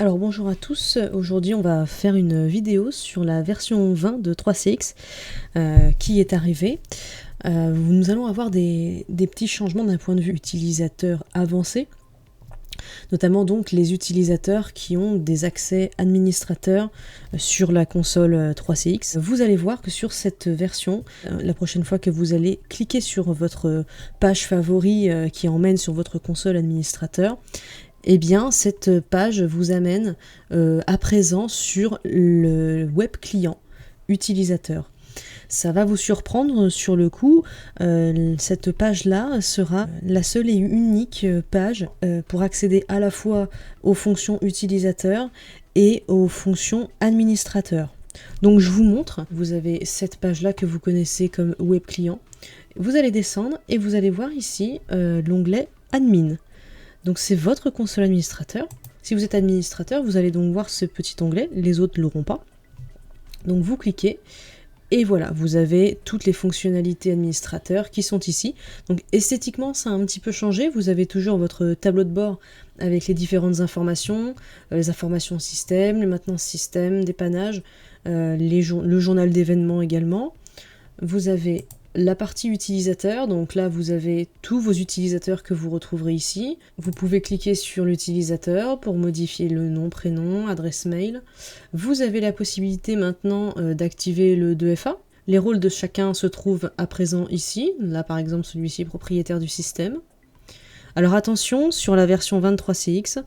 Alors bonjour à tous, aujourd'hui on va faire une vidéo sur la version 20 de 3CX qui est arrivée. Nous allons avoir des petits changements d'un point de vue utilisateur avancé, notamment donc les utilisateurs qui ont des accès administrateurs sur la console 3CX. Vous allez voir que sur cette version, la prochaine fois que vous allez cliquer sur votre page favori qui emmène sur votre console administrateur, eh bien cette page vous amène à présent sur le web client utilisateur. Ça va vous surprendre sur le coup, cette page-là sera la seule et unique page pour accéder à la fois aux fonctions utilisateur et aux fonctions administrateur. Donc je vous montre, vous avez cette page-là que vous connaissez comme web client. Vous allez descendre et vous allez voir ici l'onglet admin. Donc c'est votre console administrateur. Si vous êtes administrateur, vous allez donc voir ce petit onglet, les autres ne l'auront pas. Donc vous cliquez et voilà, vous avez toutes les fonctionnalités administrateurs qui sont ici. Donc esthétiquement, ça a un petit peu changé. Vous avez toujours votre tableau de bord avec les différentes informations, les informations système, les maintenances système, dépannage, le journal d'événements également. Vous avez la partie utilisateur, donc là vous avez tous vos utilisateurs que vous retrouverez ici. Vous pouvez cliquer sur l'utilisateur pour modifier le nom, prénom, adresse mail. Vous avez la possibilité maintenant d'activer le 2FA. Les rôles de chacun se trouvent à présent ici. Là par exemple celui-ci est propriétaire du système. Alors attention, sur la version 23CX,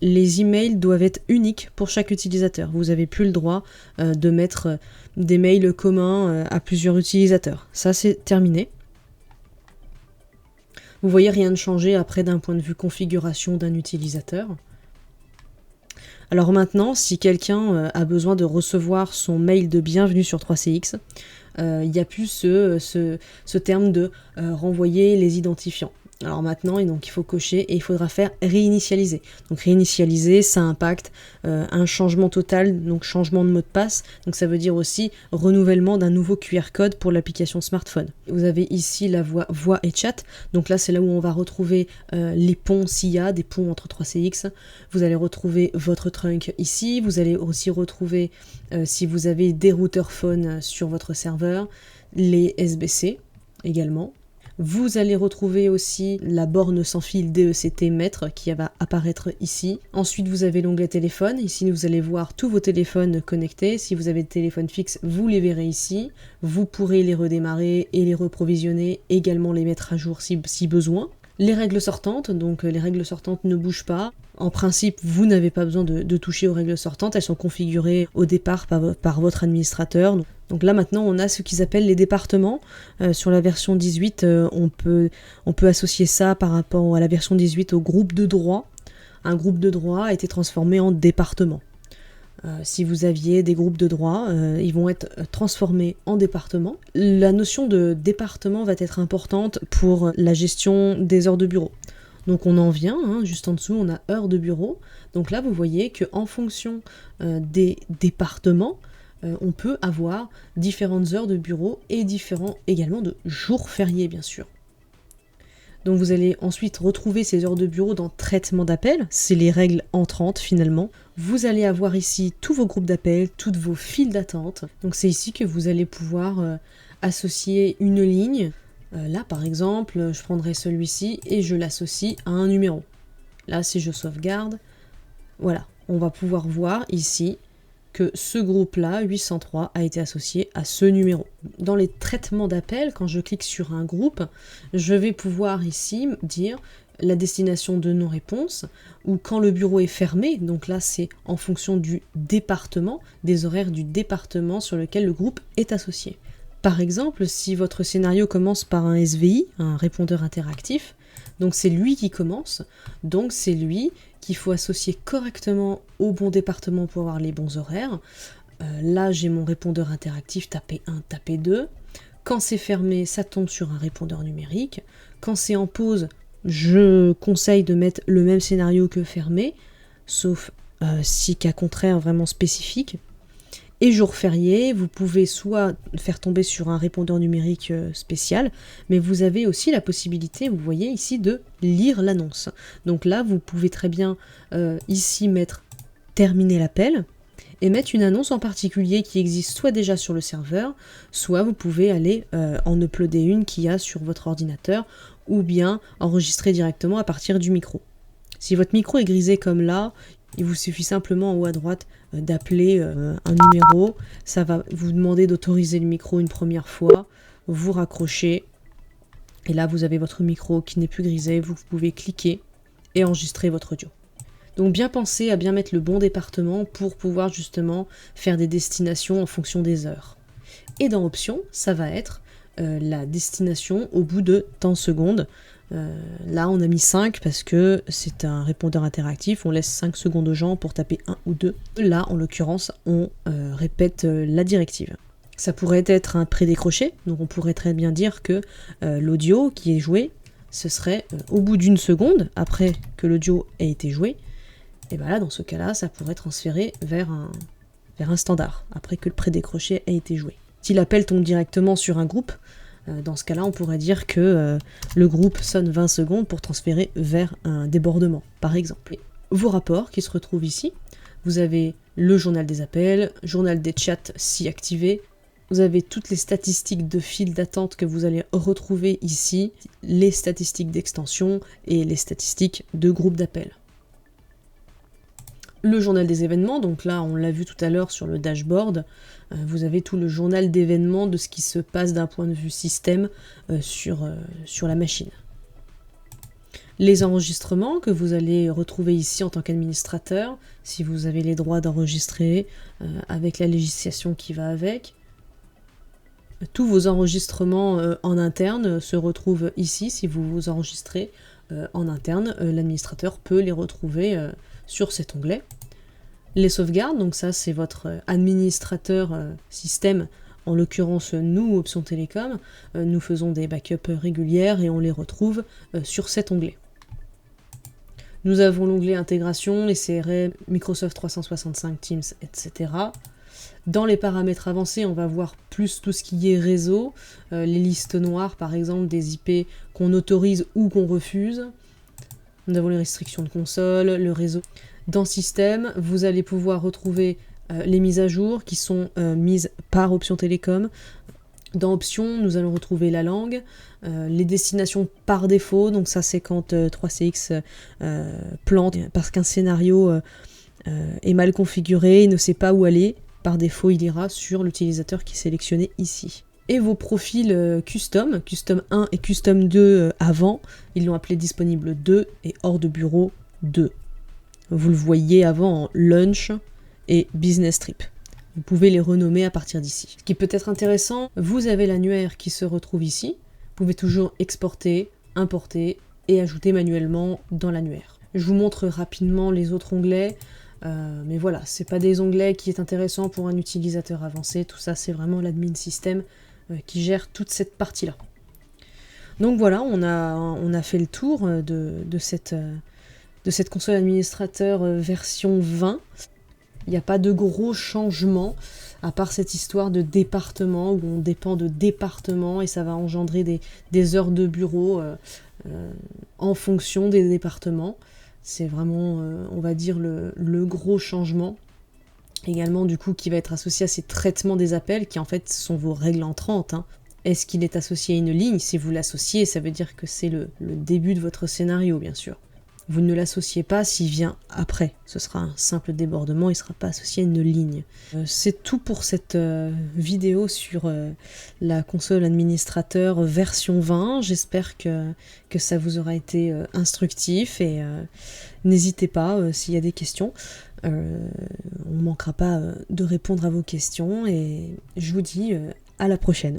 les emails doivent être uniques pour chaque utilisateur. Vous n'avez plus le droit de mettre des mails communs à plusieurs utilisateurs. Ça, c'est terminé. Vous voyez, rien ne changer après d'un point de vue configuration d'un utilisateur. Alors maintenant, si quelqu'un a besoin de recevoir son mail de bienvenue sur 3CX, il n'y a plus ce terme de renvoyer les identifiants. Alors maintenant, donc, il faut cocher et il faudra faire réinitialiser. Donc réinitialiser, ça impacte un changement total, donc changement de mot de passe. Donc ça veut dire aussi renouvellement d'un nouveau QR code pour l'application smartphone. Vous avez ici la voix et chat. Donc là, c'est là où on va retrouver les ponts s'il y a des ponts entre 3CX. Vous allez retrouver votre trunk ici. Vous allez aussi retrouver, si vous avez des routeurs phone sur votre serveur, les SBC également. Vous allez retrouver aussi la borne sans fil DECT maître qui va apparaître ici. Ensuite, vous avez l'onglet téléphone. Ici, vous allez voir tous vos téléphones connectés. Si vous avez des téléphones fixes, vous les verrez ici. Vous pourrez les redémarrer et les reprovisionner, également les mettre à jour si besoin. Les règles sortantes, donc les règles sortantes ne bougent pas. En principe, vous n'avez pas besoin de toucher aux règles sortantes, elles sont configurées au départ par votre administrateur. Donc là maintenant, on a ce qu'ils appellent les départements. Sur la version 18, on peut associer ça par rapport à la version 18 au groupe de droit. Un groupe de droit a été transformé en département. Si vous aviez des groupes de droit, ils vont être transformés en départements. La notion de département va être importante pour la gestion des heures de bureau. Donc on en vient, juste en dessous on a heures de bureau. Donc là vous voyez qu'en fonction des départements, on peut avoir différentes heures de bureau et différents également de jours fériés bien sûr. Donc vous allez ensuite retrouver ces heures de bureau dans traitement d'appel, c'est les règles entrantes finalement. Vous allez avoir ici tous vos groupes d'appel, toutes vos files d'attente. Donc c'est ici que vous allez pouvoir associer une ligne. Là par exemple, je prendrai celui-ci et je l'associe à un numéro. Là si je sauvegarde, voilà, on va pouvoir voir ici que ce groupe-là, 803, a été associé à ce numéro. Dans les traitements d'appel, quand je clique sur un groupe, je vais pouvoir ici dire la destination de non-réponse, ou quand le bureau est fermé, donc là c'est en fonction du département, des horaires du département sur lequel le groupe est associé. Par exemple, si votre scénario commence par un SVI, un répondeur interactif, donc c'est lui qui commence, donc c'est lui qu'il faut associer correctement au bon département pour avoir les bons horaires. Là j'ai mon répondeur interactif, tapez 1, tapez 2. Quand c'est fermé, ça tombe sur un répondeur numérique. Quand c'est en pause, je conseille de mettre le même scénario que fermé, sauf si cas contraire vraiment spécifique. Et jour férié, vous pouvez soit faire tomber sur un répondeur numérique spécial, mais vous avez aussi la possibilité, vous voyez ici, de lire l'annonce. Donc là, vous pouvez très bien ici mettre terminer l'appel et mettre une annonce en particulier qui existe soit déjà sur le serveur, soit vous pouvez aller en uploader une qu'il y a sur votre ordinateur, ou bien enregistrer directement à partir du micro. Si votre micro est grisé comme là, il vous suffit simplement en haut à droite d'appeler un numéro, ça va vous demander d'autoriser le micro une première fois, vous raccrochez, et là vous avez votre micro qui n'est plus grisé, vous pouvez cliquer et enregistrer votre audio. Donc bien penser à bien mettre le bon département pour pouvoir justement faire des destinations en fonction des heures. Et dans Options, ça va être la destination au bout de tant de secondes. Là on a mis 5 parce que c'est un répondeur interactif, on laisse 5 secondes aux gens pour taper 1 ou 2. Là en l'occurrence on répète la directive. Ça pourrait être un prédécroché, donc on pourrait très bien dire que l'audio qui est joué, ce serait au bout d'une seconde après que l'audio ait été joué, et bien là dans ce cas-là ça pourrait transférer vers un standard, après que le prédécroché ait été joué. Si l'appel tombe directement sur un groupe, dans ce cas-là, on pourrait dire que le groupe sonne 20 secondes pour transférer vers un débordement, par exemple. Et vos rapports qui se retrouvent ici, vous avez le journal des appels, journal des chats si activé, vous avez toutes les statistiques de file d'attente que vous allez retrouver ici, les statistiques d'extension et les statistiques de groupe d'appel. Le journal des événements, donc là on l'a vu tout à l'heure sur le dashboard, vous avez tout le journal d'événements de ce qui se passe d'un point de vue système sur la machine. Les enregistrements que vous allez retrouver ici en tant qu'administrateur, si vous avez les droits d'enregistrer avec la législation qui va avec. Tous vos enregistrements en interne se retrouvent ici, si vous vous enregistrez en interne, l'administrateur peut les retrouver sur cet onglet. Les sauvegardes, donc ça c'est votre administrateur système, en l'occurrence nous, Options Télécom, nous faisons des backups régulières et on les retrouve sur cet onglet. Nous avons l'onglet intégration, les CRM, Microsoft 365 Teams, etc. Dans les paramètres avancés, on va voir plus tout ce qui est réseau, les listes noires par exemple des IP qu'on autorise ou qu'on refuse. Nous avons les restrictions de console, le réseau. Dans Système, vous allez pouvoir retrouver les mises à jour qui sont mises par Options Télécom. Dans Options, nous allons retrouver la langue, les destinations par défaut, donc ça c'est quand 3CX plante parce qu'un scénario est mal configuré, il ne sait pas où aller. Par défaut, il ira sur l'utilisateur qui est sélectionné ici. Et vos profils custom 1 et custom 2 avant, ils l'ont appelé disponible 2 et hors de bureau 2. Vous le voyez avant en lunch et business trip. Vous pouvez les renommer à partir d'ici. Ce qui peut être intéressant, vous avez l'annuaire qui se retrouve ici. Vous pouvez toujours exporter, importer et ajouter manuellement dans l'annuaire. Je vous montre rapidement les autres onglets. Mais voilà, c'est pas des onglets qui est intéressant pour un utilisateur avancé, tout ça c'est vraiment l'admin système qui gère toute cette partie-là. Donc voilà, on a fait le tour de cette console administrateur version 20. Il n'y a pas de gros changements, à part cette histoire de département, où on dépend de département et ça va engendrer des heures de bureau en fonction des départements. C'est vraiment, on va dire, le gros changement. Également, du coup, qui va être associé à ces traitements des appels, qui en fait sont vos règles entrantes. Est-ce qu'il est associé à une ligne? Si vous l'associez, ça veut dire que c'est le début de votre scénario, bien sûr. Vous ne l'associez pas s'il vient après. Ce sera un simple débordement, il ne sera pas associé à une ligne. C'est tout pour cette vidéo sur la console administrateur version 20. J'espère que ça vous aura été instructif et n'hésitez pas s'il y a des questions. On ne manquera pas de répondre à vos questions et je vous dis à la prochaine.